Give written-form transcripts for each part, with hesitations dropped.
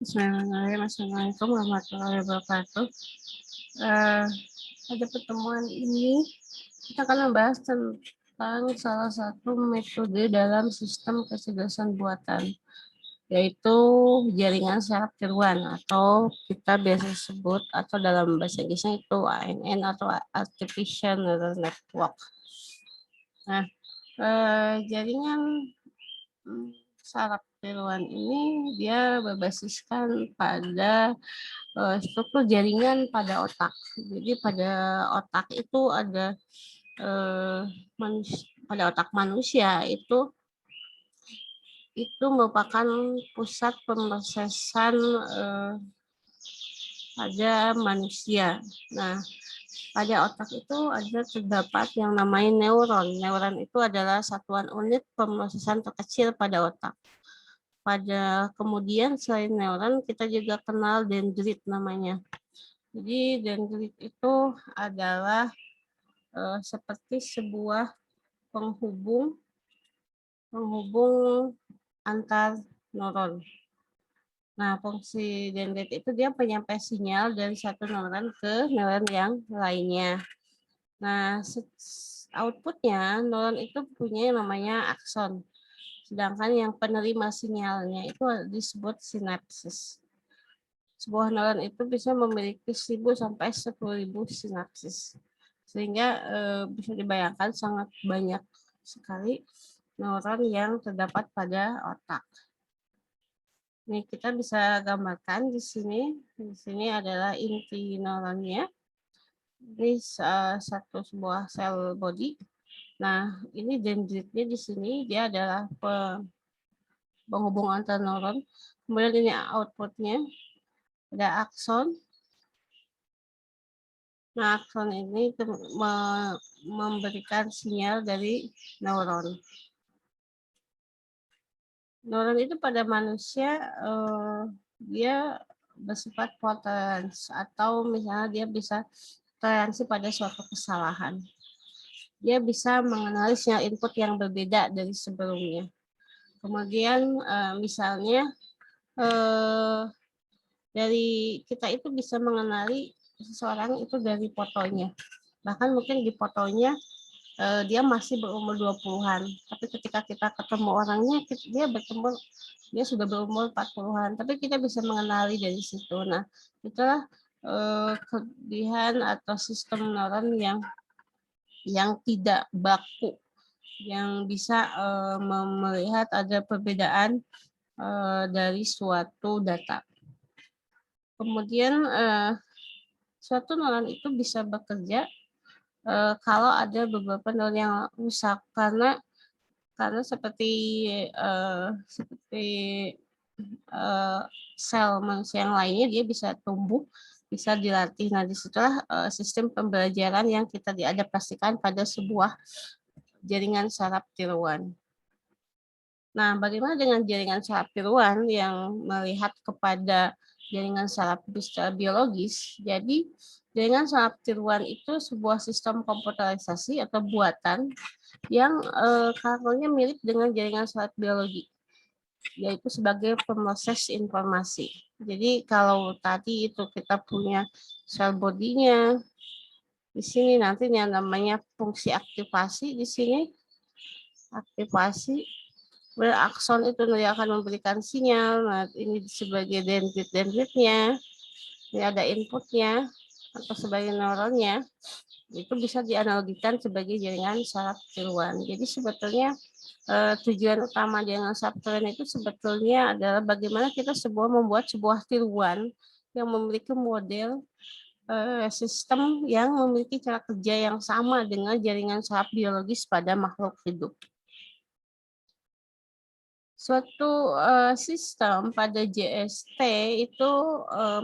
Bismillahirrahmanirrahim. Assalamualaikum warahmatullahi wabarakatuh. Eh, pada pertemuan ini kita akan membahas tentang salah satu metode dalam sistem kecerdasan buatan, yaitu jaringan saraf tiruan atau kita biasa sebut atau dalam bahasa Inggrisnya itu ANN atau Artificial Neural Network. Nah, jaringan saraf tiruan ini dia berbasiskan pada struktur jaringan pada otak. Jadi pada otak itu ada pada otak manusia itu merupakan pusat pemrosesan pada manusia. Nah, pada otak itu terdapat yang namanya neuron. Neuron itu adalah satuan unit pemrosesan terkecil pada otak. Kemudian selain neuron kita juga kenal dendrit namanya. Jadi dendrit itu adalah seperti sebuah penghubung antar neuron. Nah, fungsi dendrit itu dia penyampai sinyal dari satu neuron ke neuron yang lainnya. Nah, outputnya neuron itu punya yang namanya akson. Sedangkan yang penerima sinyalnya itu disebut sinapsis. Sebuah neuron itu bisa memiliki 1.000 sampai 10.000 sinapsis. Sehingga bisa dibayangkan sangat banyak sekali neuron yang terdapat pada otak. Ini kita bisa gambarkan di sini. Di sini adalah inti neuronnya. Ini sebuah sel body. Nah, ini dendritnya di sini dia adalah penghubung antar neuron. Kemudian ini outputnya ada akson. Nah, akson ini memberikan sinyal dari neuron. Neuron itu pada manusia dia bersifat tolerance atau misalnya dia bisa toleransi pada suatu kesalahan. Dia bisa mengenali sinyal input yang berbeda dari sebelumnya. Kemudian misalnya dari kita itu bisa mengenali seseorang itu dari fotonya. Bahkan mungkin di fotonya dia masih berumur 20-an, tapi ketika kita ketemu orangnya dia sudah berumur 40-an, tapi kita bisa mengenali dari situ. Nah, itulah kelebihan atau sistem neuron yang tidak baku, yang bisa melihat ada perbedaan dari suatu data. Kemudian suatu neuron itu bisa bekerja kalau ada beberapa neuron yang rusak karena seperti sel manusia yang lainnya dia bisa tumbuh, bisa dilatih. Nah, disitulah sistem pembelajaran yang kita diadaptasikan pada sebuah jaringan saraf tiruan. Nah, bagaimana dengan jaringan saraf tiruan yang melihat kepada jaringan saraf secara biologis? Jadi, jaringan saraf tiruan itu sebuah sistem komputerisasi atau buatan yang karakternya mirip dengan jaringan saraf biologi, yaitu sebagai pemroses informasi. Jadi, kalau tadi itu kita punya sel bodinya, di sini nanti yang namanya fungsi aktivasi di sini, aktivasi berakson itu dia akan memberikan sinyal. Nah, ini sebagai dendritnya, ini ada inputnya atau sebagai neuronnya, itu bisa dianalogikan sebagai jaringan saraf tiruan. Jadi sebetulnya tujuan utama jaringan saraf tiruan itu sebetulnya adalah bagaimana kita membuat sebuah tiruan yang memiliki model sistem yang memiliki cara kerja yang sama dengan jaringan saraf biologis pada makhluk hidup. Suatu sistem pada JST itu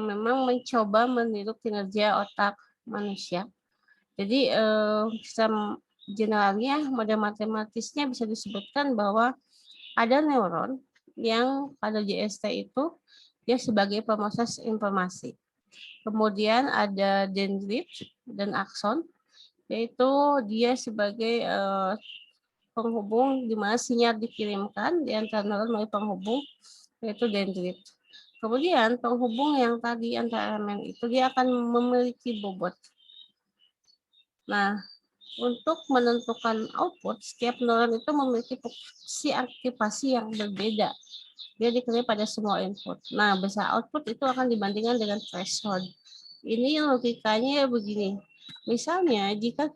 memang mencoba meniru kinerja otak manusia. Jadi sistem generalnya, model matematisnya bisa disebutkan bahwa ada neuron yang pada JST itu dia sebagai pemroses informasi. Kemudian ada dendrit dan akson, yaitu dia sebagai penghubung di mana sinyal dikirimkan di antara neuron melalui penghubung, yaitu dendrit. Kemudian penghubung yang tadi antara elemen itu dia akan memiliki bobot. Nah, untuk menentukan output, setiap neuron itu memiliki fungsi aktivasi yang berbeda. Dia dikenai pada semua input. Nah, besar output itu akan dibandingkan dengan threshold. Ini logikanya begini. Misalnya, jika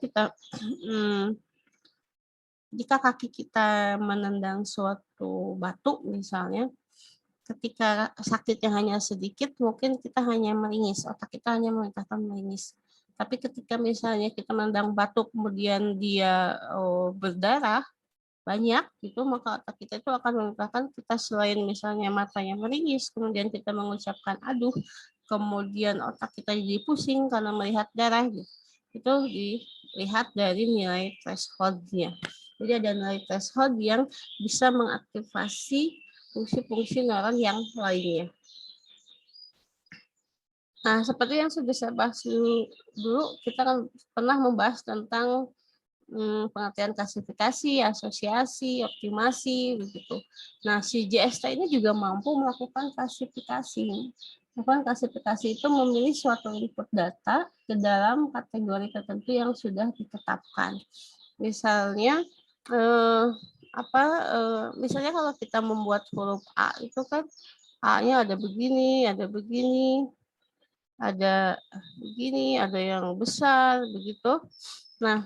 kaki kita menendang suatu batu misalnya, ketika sakitnya hanya sedikit, mungkin kita hanya meringis, otak kita hanya memerintahkan meringis. Tapi ketika misalnya kita menendang batu, kemudian dia berdarah banyak, gitu, maka otak kita itu akan memerintahkan kita selain misalnya matanya meringis, kemudian kita mengucapkan aduh, kemudian otak kita jadi pusing karena melihat darah, gitu. Itu dilihat dari nilai threshold-nya. Jadi ada nilai threshold yang bisa mengaktifasi fungsi-fungsi neuron yang lainnya. Nah, seperti yang sudah saya bahas dulu, kita kan pernah membahas tentang pengertian klasifikasi, asosiasi, optimasi, begitu. Nah, si JST ini juga mampu melakukan klasifikasi. Melakukan klasifikasi itu memilih suatu input data ke dalam kategori tertentu yang sudah ditetapkan. Misalnya, misalnya kalau kita membuat huruf A itu kan A-nya ada begini, ada begini, ada begini, ada yang besar, begitu. Nah,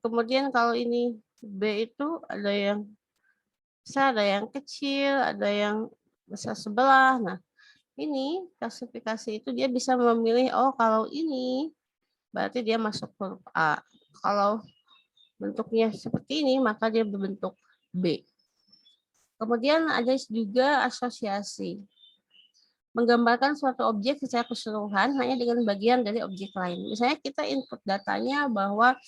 kemudian kalau ini B itu ada yang besar, ada yang kecil, ada yang besar sebelah. Nah, ini klasifikasi itu dia bisa memilih, oh kalau ini berarti dia masuk huruf A. Kalau bentuknya seperti ini, maka dia berbentuk B. Kemudian ada juga asosiasi. Menggambarkan suatu objek secara keseluruhan hanya dengan bagian dari objek lain. Misalnya kita input datanya bahwa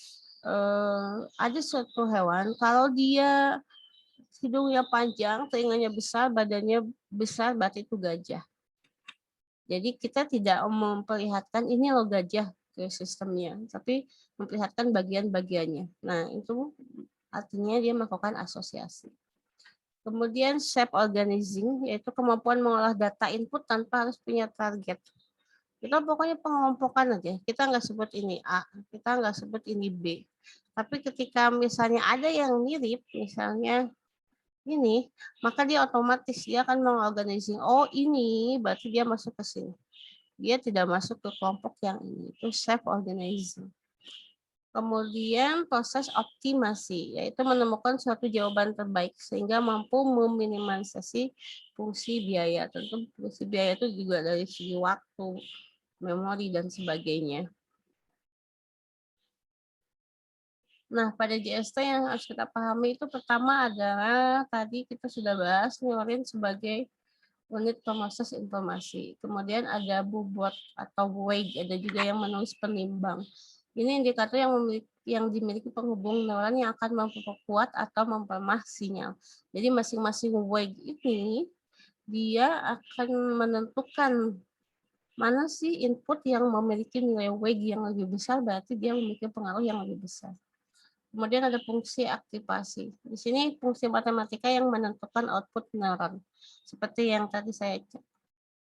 ada suatu hewan, kalau dia hidungnya panjang, telinganya besar, badannya besar, berarti itu gajah. Jadi kita tidak memperlihatkan ini loh gajah ke sistemnya, tapi memperlihatkan bagian-bagiannya. Nah, itu artinya dia melakukan asosiasi. Kemudian shape organizing, yaitu kemampuan mengolah data input tanpa harus punya target. Kita pokoknya pengelompokan aja. Kita nggak sebut ini A, kita nggak sebut ini B. Tapi ketika misalnya ada yang mirip, misalnya ini, maka dia otomatis dia akan mengorganisir. Oh ini, berarti dia masuk ke sini. Dia tidak masuk ke kelompok yang ini. Itu self organizing. Kemudian proses optimasi, yaitu menemukan suatu jawaban terbaik sehingga mampu meminimalisasi fungsi biaya. Tentu fungsi biaya itu juga dari segi waktu, memori, dan sebagainya. Nah, pada JST yang harus kita pahami itu pertama adalah tadi kita sudah bahas neuron sebagai unit pemroses informasi. Kemudian ada bobot atau weight, ada juga yang menulis penimbang. Ini indikator yang dimiliki penghubung neuron yang akan memperkuat atau memperlemah sinyal. Jadi masing-masing weight ini dia akan menentukan mana sih input yang memiliki nilai weight yang lebih besar, berarti dia memiliki pengaruh yang lebih besar. Kemudian ada fungsi aktivasi. Di sini fungsi matematika yang menentukan output neuron. Seperti yang tadi saya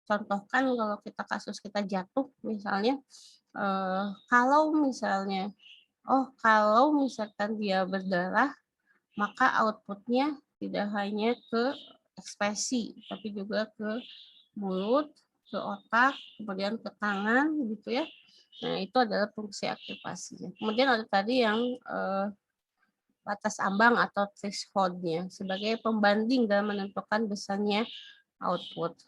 contohkan, kalau kasus kita jatuh misalnya, kalau misalkan dia berdarah, maka outputnya tidak hanya ke ekspresi, tapi juga ke mulut, ke otak, kemudian ke tangan, gitu ya. Nah, itu adalah fungsi aktivasinya. Kemudian ada tadi yang batas ambang atau threshold-nya sebagai pembanding dalam menentukan besarnya output.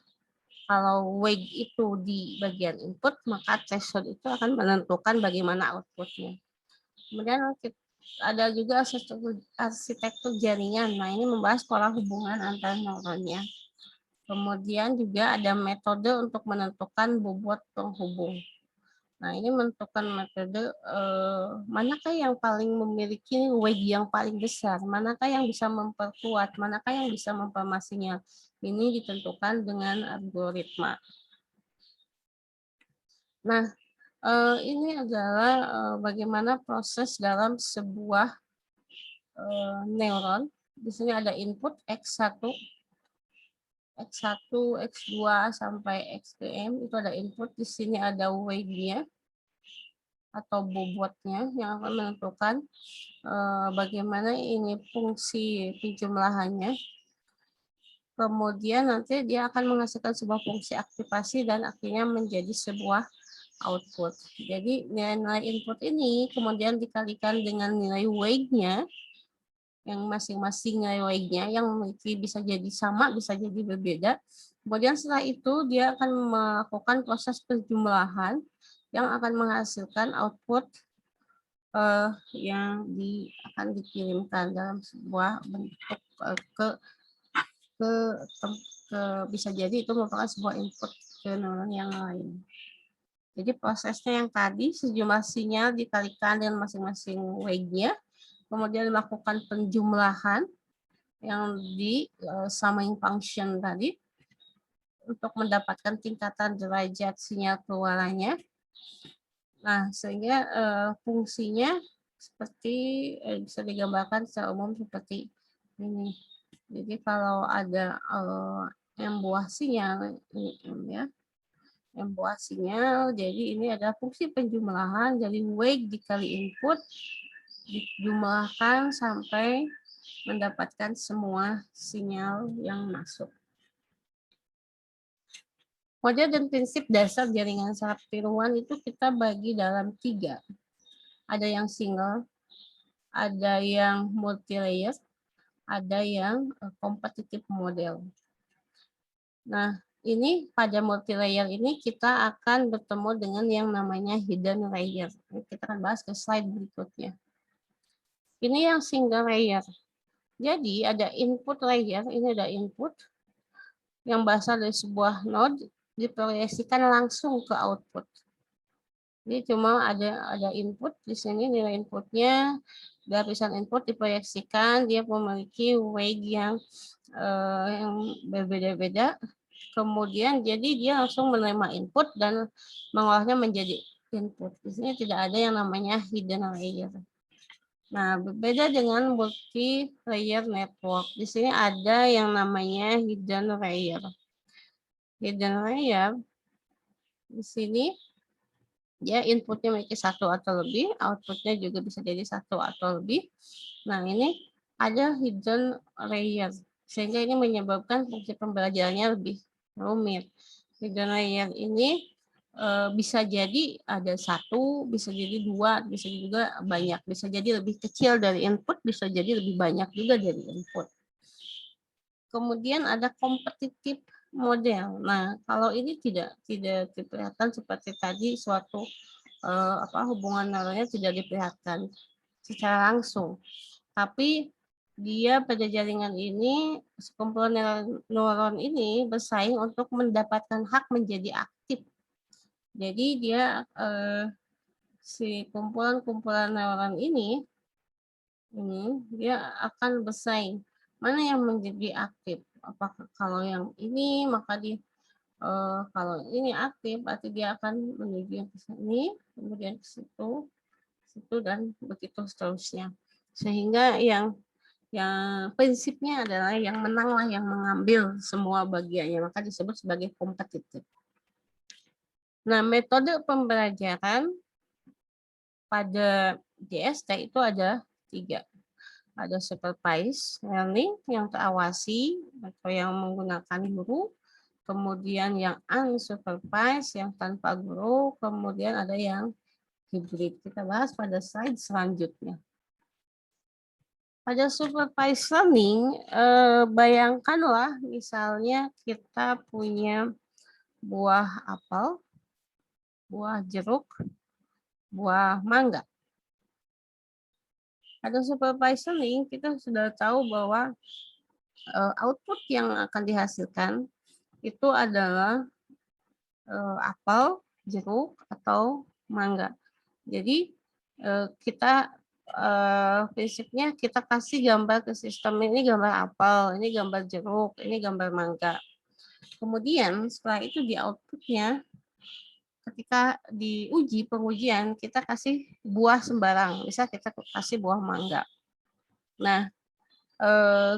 Kalau weight itu di bagian input, maka threshold itu akan menentukan bagaimana outputnya. Kemudian ada juga arsitektur jaringan. Nah, ini membahas pola hubungan antar neuronnya. Kemudian juga ada metode untuk menentukan bobot penghubung. Nah, ini menentukan metode manakah yang paling memiliki weight yang paling besar, manakah yang bisa memperkuat, manakah yang bisa mempermasinya. Ini ditentukan dengan algoritma. Nah, ini adalah bagaimana proses dalam sebuah neuron. Di sini ada input X1, X1, X2 sampai Xm itu ada input. Di sini ada weight-nya atau bobotnya yang akan menentukan bagaimana ini fungsi penjumlahannya. Kemudian nanti dia akan menghasilkan sebuah fungsi aktivasi dan akhirnya menjadi sebuah output. Jadi nilai-nilai input ini kemudian dikalikan dengan nilai weight-nya, yang masing-masing nilai weight-nya yang memiliki bisa jadi sama, bisa jadi berbeda. Kemudian setelah itu dia akan melakukan proses penjumlahan yang akan menghasilkan output yang akan dikirimkan dalam sebuah bentuk ke bisa jadi itu merupakan sebuah input ke neuron yang lain. Jadi prosesnya yang tadi sejumlah sinyal dikalikan dengan masing-masing weight-nya, kemudian melakukan penjumlahan yang di summing function tadi untuk mendapatkan tingkatan derajat sinyal keluarannya. Nah, sehingga fungsinya seperti bisa digambarkan secara umum seperti ini. Jadi kalau ada M buah sinyal, ini M ya, M buah sinyal, jadi ini adalah fungsi penjumlahan, jadi weight dikali input, dijumlahkan sampai mendapatkan semua sinyal yang masuk. Model dan prinsip dasar jaringan saraf tiruan itu kita bagi dalam 3. Ada yang single, ada yang multi-layer, ada yang kompetitif model. Nah, ini pada multi-layer ini kita akan bertemu dengan yang namanya hidden layer. Kita akan bahas ke slide berikutnya. Ini yang single layer. Jadi ada input layer, ini ada input yang berasal dari sebuah node diproyeksikan langsung ke output. Jadi cuma ada input di sini, nilai inputnya, lapisan input diproyeksikan, dia memiliki weight yang berbeda-beda. Kemudian jadi dia langsung menerima input dan mengolahnya menjadi input. Di sini tidak ada yang namanya hidden layer. Nah, berbeda dengan multi-layer network. Di sini ada yang namanya hidden layer. Hidden layer di sini dia inputnya memiliki 1 atau lebih, outputnya juga bisa jadi 1 atau lebih. Nah, ini ada hidden layer, sehingga ini menyebabkan fungsi pembelajarannya lebih rumit. Hidden layer ini bisa jadi ada 1, bisa jadi 2, bisa juga banyak, bisa jadi lebih kecil dari input, bisa jadi lebih banyak juga dari input. Kemudian ada kompetitif model. Nah, kalau ini tidak diperlihatkan seperti tadi suatu hubungan neuronnya tidak diperlihatkan secara langsung. Tapi dia pada jaringan ini, sekumpulan neuron ini bersaing untuk mendapatkan hak menjadi aktif. Jadi dia si kumpulan-kumpulan neuron ini dia akan bersaing mana yang menjadi aktif. Apakah kalau yang ini maka kalau ini aktif berarti dia akan menuju ke sini, kemudian ke situ, dan begitu seterusnya. Sehingga yang prinsipnya adalah yang menanglah yang mengambil semua bagiannya, maka disebut sebagai kompetitif. Nah, metode pembelajaran pada DST itu ada 3. Ada supervised learning yang terawasi atau yang menggunakan guru, kemudian yang unsupervised yang tanpa guru, kemudian ada yang hybrid. Kita bahas pada slide selanjutnya. Pada supervised learning, bayangkanlah misalnya kita punya buah apel, buah jeruk, buah mangga. Pada supervised learning kita sudah tahu bahwa output yang akan dihasilkan itu adalah apel, jeruk, atau mangga. Jadi kita prinsipnya kita kasih gambar ke sistem, ini gambar apel, ini gambar jeruk, ini gambar mangga. Kemudian setelah itu di outputnya ketika diuji pengujian kita kasih buah sembarang, bisa kita kasih buah mangga. Nah,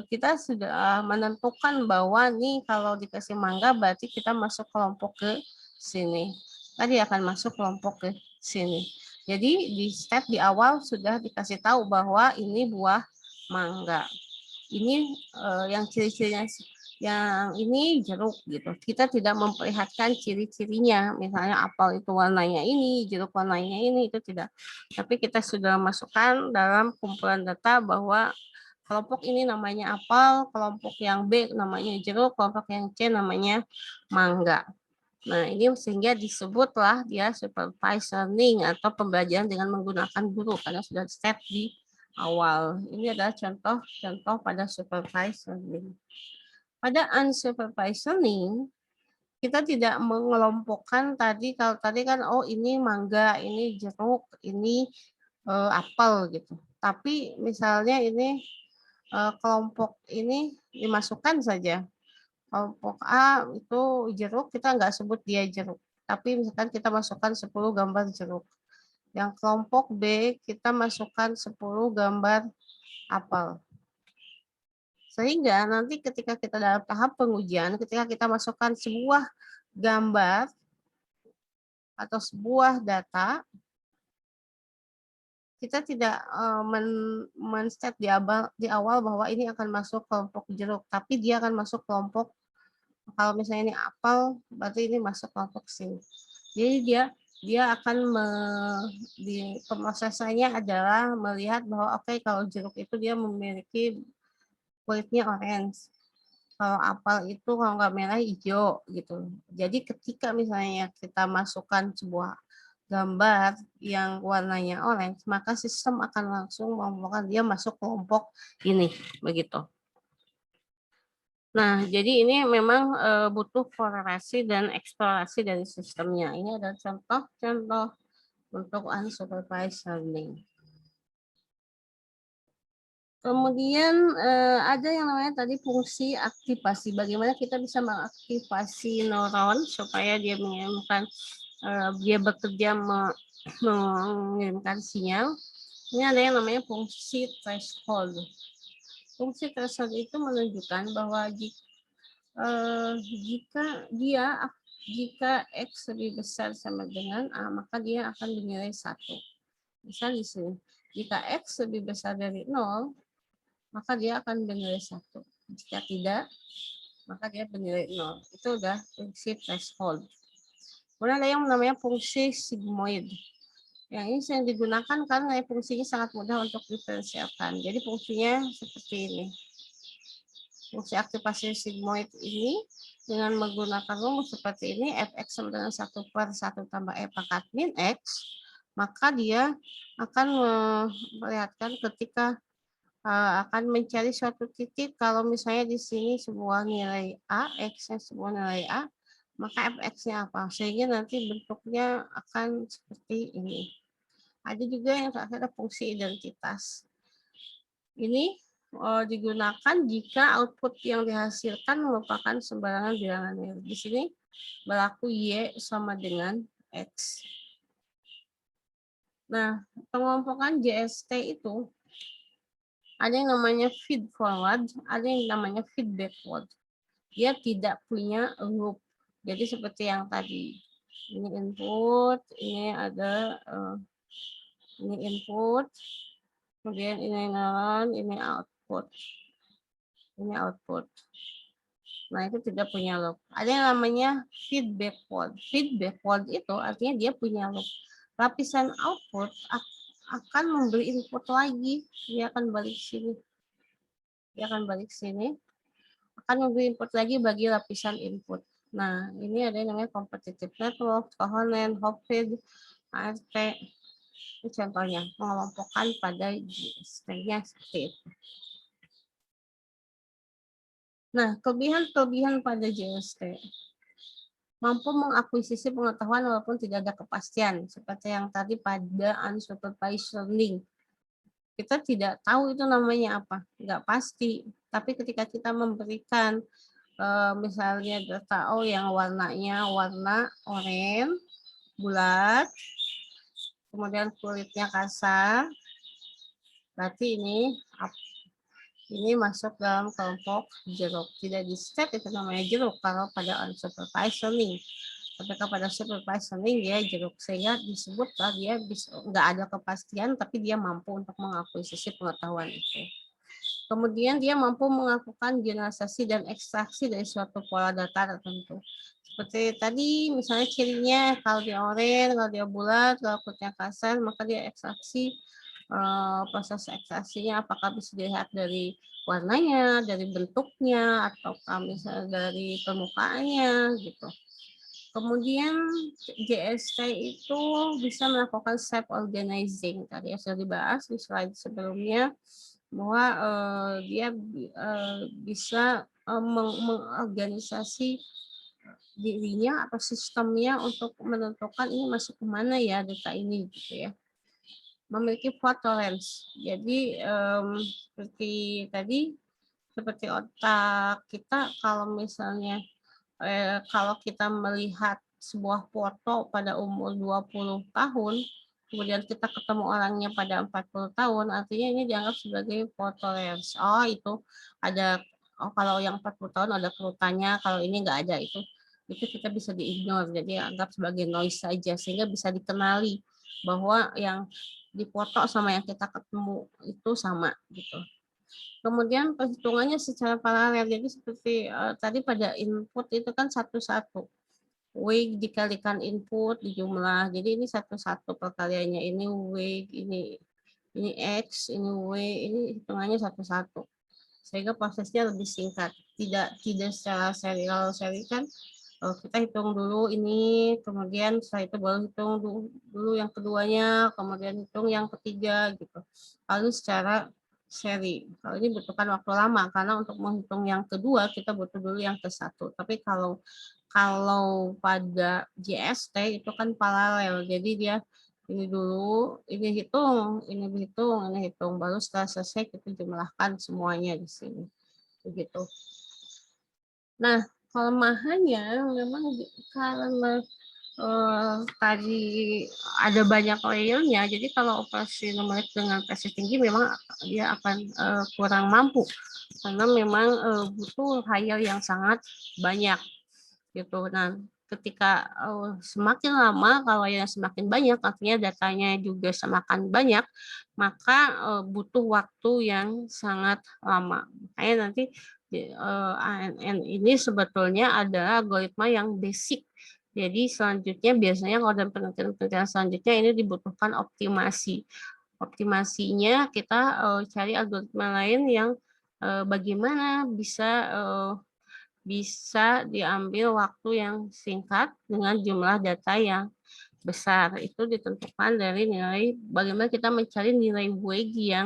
kita sudah menentukan bahwa nih kalau dikasih mangga berarti kita masuk kelompok ke sini. Tadi akan masuk kelompok ke sini. Jadi di step di awal sudah dikasih tahu bahwa ini buah mangga. Ini yang ciri-cirinya, yang ini jeruk gitu. Kita tidak memperlihatkan ciri-cirinya, misalnya apel itu warnanya ini, jeruk warnanya ini, itu tidak. Tapi kita sudah masukkan dalam kumpulan data bahwa kelompok ini namanya apel, kelompok yang B namanya jeruk, kelompok yang C namanya mangga. Nah, ini sehingga disebutlah dia supervised learning atau pembelajaran dengan menggunakan guru karena sudah step di awal. Ini adalah contoh-contoh pada supervised learning. Pada unsupervised learning, kita tidak mengelompokkan tadi, kalau tadi kan oh ini mangga, ini jeruk, ini apel gitu. Tapi misalnya ini kelompok ini dimasukkan saja. Kelompok A itu jeruk, kita nggak sebut dia jeruk. Tapi misalkan kita masukkan 10 gambar jeruk. Yang kelompok B kita masukkan 10 gambar apel. Sehingga nanti ketika kita dalam tahap pengujian, ketika kita masukkan sebuah gambar atau sebuah data, kita tidak men-state di awal bahwa ini akan masuk kelompok jeruk, tapi dia akan masuk kelompok, kalau misalnya ini apel, berarti ini masuk kelompok sini. Jadi dia akan di pemrosesannya adalah melihat bahwa oke, kalau jeruk itu dia memiliki kulitnya orange. Kalau apel itu kalau nggak merah hijau gitu. Jadi ketika misalnya kita masukkan sebuah gambar yang warnanya orange, maka sistem akan langsung membuat dia masuk kelompok ini, begitu. Nah, jadi ini memang butuh korelasi dan eksplorasi dari sistemnya. Ini adalah contoh-contoh untuk unsupervised learning. Kemudian ada yang namanya tadi fungsi aktivasi. Bagaimana kita bisa mengaktifasi neuron supaya dia mengirimkan, dia bekerja mengirimkan sinyal. Ini ada yang namanya fungsi threshold. Fungsi threshold itu menunjukkan bahwa jika X lebih besar sama dengan A, maka dia akan bernilai 1. Misal di sini, jika X lebih besar dari 0, maka dia akan bernilai 1. Jika tidak, maka dia bernilai 0. Itu udah fungsi threshold. Kemudian ada yang namanya fungsi sigmoid. Yang ini sering digunakan karena fungsinya sangat mudah untuk diferensialkan. Jadi fungsinya seperti ini. Fungsi aktivasi sigmoid ini dengan menggunakan rumus seperti ini, fx sama dengan 1/1 tambah e pangkat min x, maka dia akan memperlihatkan ketika akan mencari suatu titik, kalau misalnya di sini sebuah nilai A, x-nya sebuah nilai A, maka fx-nya apa? Sehingga nanti bentuknya akan seperti ini. Ada juga yang terakhir ada fungsi identitas. Ini digunakan jika output yang dihasilkan merupakan sembarangan bilangan nilai. Di sini berlaku Y sama dengan X. Nah, pengelompokan JST itu ada yang namanya feed forward, ada yang namanya feed backward. Dia tidak punya loop. Jadi seperti yang tadi. Ini input, ini ada ini input, kemudian ini neuron, ini output. Ini output. Nah, itu tidak punya loop. Ada yang namanya feed backward. Feed backward itu artinya dia punya loop. Lapisan output akan memberi input lagi. Dia akan balik sini. Dia akan balik sini. Akan memberi input lagi bagi lapisan input. Nah, ini ada yang namanya competitive network, coherent, hopfeed, ART. Itu contohnya, mengelompokkan pada JST-nya seperti itu. Nah, kelebihan-kelebihan pada JST. Mampu mengakuisisi pengetahuan walaupun tidak ada kepastian. Seperti yang tadi pada unsupervised learning. Kita tidak tahu itu namanya apa, nggak pasti. Tapi ketika kita memberikan misalnya data yang warnanya warna oranye, bulat, kemudian kulitnya kasar, berarti ini masuk dalam kelompok jeruk. Tidak di step itu namanya jeruk kalau pada unsupervised learning. Ketika pada supervised learning dia jeruk, sehingga disebut dia bisa nggak ada kepastian tapi dia mampu untuk mengakuisisi pengetahuan itu. Kemudian dia mampu melakukan generalisasi dan ekstraksi dari suatu pola data tertentu. Seperti tadi misalnya cirinya kalau dia oranye, kalau dia bulat, kalau kulitnya kasar, maka dia ekstraksi. Proses ekstraksinya apakah bisa dilihat dari warnanya, dari bentuknya, atau misalnya dari permukaannya gitu. Kemudian JST itu bisa melakukan self organizing. Tadi sudah dibahas di slide sebelumnya bahwa dia bisa mengorganisasi dirinya atau sistemnya untuk menentukan ini masuk kemana ya data ini gitu ya. Memiliki fault tolerance. Jadi seperti tadi, seperti otak kita kalau misalnya kalau kita melihat sebuah foto pada umur 20 tahun, kemudian kita ketemu orangnya pada 40 tahun, artinya ini dianggap sebagai fault tolerance. Oh, itu ada, kalau yang 40 tahun ada kerutannya, kalau ini nggak ada, itu kita bisa di-ignore, jadi anggap sebagai noise saja, sehingga bisa dikenali bahwa yang dipoto sama yang kita ketemu itu sama gitu. Kemudian perhitungannya secara paralel. Jadi seperti tadi pada input itu kan satu-satu. W dikalikan input di jumlah. Jadi ini satu-satu perkaliannya. Ini W, ini X, ini W, ini hitungannya satu-satu. Sehingga prosesnya lebih singkat. Tidak secara serial kan. Kita hitung dulu ini, kemudian setelah itu baru hitung dulu yang keduanya, kemudian hitung yang ketiga gitu. Lalu secara seri. Kalau ini butuhkan waktu lama karena untuk menghitung yang kedua kita butuh dulu yang ke satu. Tapi kalau pada JST itu kan paralel. Jadi dia ini dulu, ini hitung, ini hitung. Baru setelah selesai kita jumlahkan semuanya di sini. Begitu. Nah, kelemahannya memang karena tadi ada banyak layernya, jadi kalau operasi numerik dengan presisi tinggi memang dia akan kurang mampu karena memang butuh layer yang sangat banyak gitu. Nah, ketika semakin lama kalau yang semakin banyak, artinya datanya juga semakin banyak, maka butuh waktu yang sangat lama. Makanya nanti ANN ini sebetulnya adalah algoritma yang basic. Jadi selanjutnya biasanya kalau dalam penelitian selanjutnya ini dibutuhkan optimasi. Optimasinya kita cari algoritma lain yang bagaimana bisa diambil waktu yang singkat dengan jumlah data yang besar. Itu ditentukan dari nilai bagaimana kita mencari nilai WG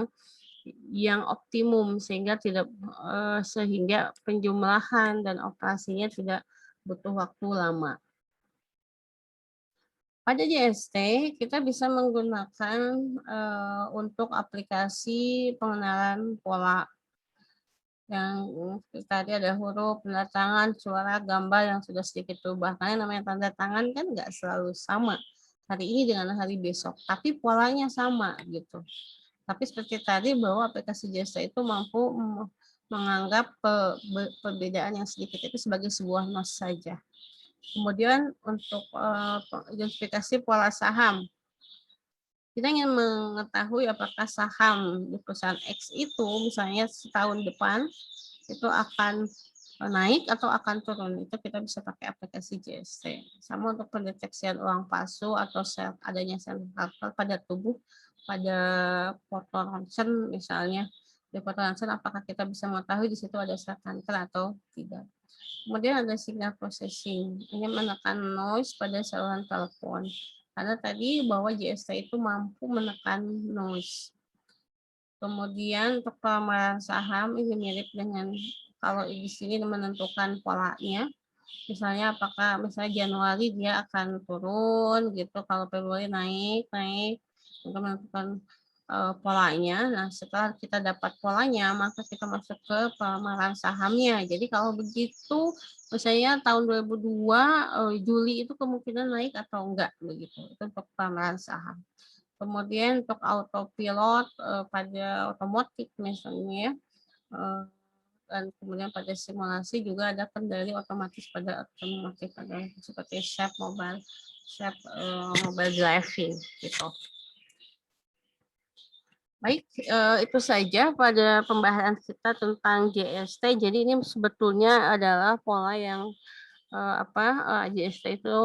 yang optimum sehingga sehingga penjumlahan dan operasinya tidak butuh waktu lama. Pada JST kita bisa menggunakan untuk aplikasi pengenalan pola yang tadi ada huruf, tanda tangan, suara, gambar yang sudah sedikit berubah. Karena namanya tanda tangan kan nggak selalu sama hari ini dengan hari besok, tapi polanya sama gitu. Tapi seperti tadi bahwa aplikasi jasa itu mampu menganggap perbedaan yang sedikit itu sebagai sebuah nos saja. Kemudian untuk identifikasi pola saham, kita ingin mengetahui apakah saham di perusahaan X itu misalnya setahun depan itu akan naik atau akan turun. Itu kita bisa pakai aplikasi JST. Sama untuk pendeteksian uang palsu atau adanya sel kanker pada tubuh, pada foto ronsen misalnya. Di foto ronsen apakah kita bisa mengetahui di situ ada sel kanker atau tidak. Kemudian ada signal processing. Ini menekan noise pada saluran telepon. Karena tadi bahwa JST itu mampu menekan noise. Kemudian untuk pelamaran saham ini mirip dengan kalau di sini menentukan polanya. Misalnya apakah misalnya Januari dia akan turun gitu, kalau Februari naik untuk menentukan polanya. Nah, setelah kita dapat polanya, maka kita masuk ke pelamaran sahamnya. Jadi kalau begitu, misalnya tahun 2002 Juli itu kemungkinan naik atau enggak begitu. Itu untuk pelamaran saham. Kemudian untuk autopilot pada otomotif misalnya, Dan kemudian pada simulasi juga ada kendali otomatis pada otomotif seperti mobile driving gitu. Baik, itu saja pada pembahasan kita tentang JST. Jadi ini sebetulnya adalah pola yang JST itu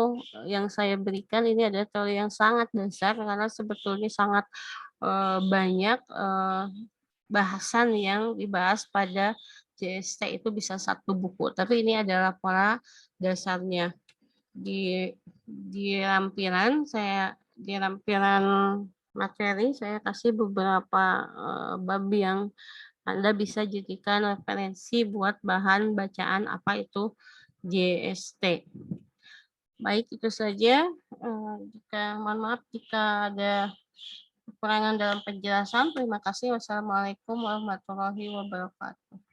yang saya berikan ini adalah teori yang sangat dasar karena sebetulnya sangat banyak bahasan yang dibahas pada JST itu bisa satu buku. Tapi ini adalah pola dasarnya. Di lampiran materi saya kasih beberapa bab yang Anda bisa jadikan referensi buat bahan bacaan apa itu JST. Baik, itu saja. Mohon maaf jika ada kekurangan dalam penjelasan. Terima kasih. Wassalamualaikum warahmatullahi wabarakatuh.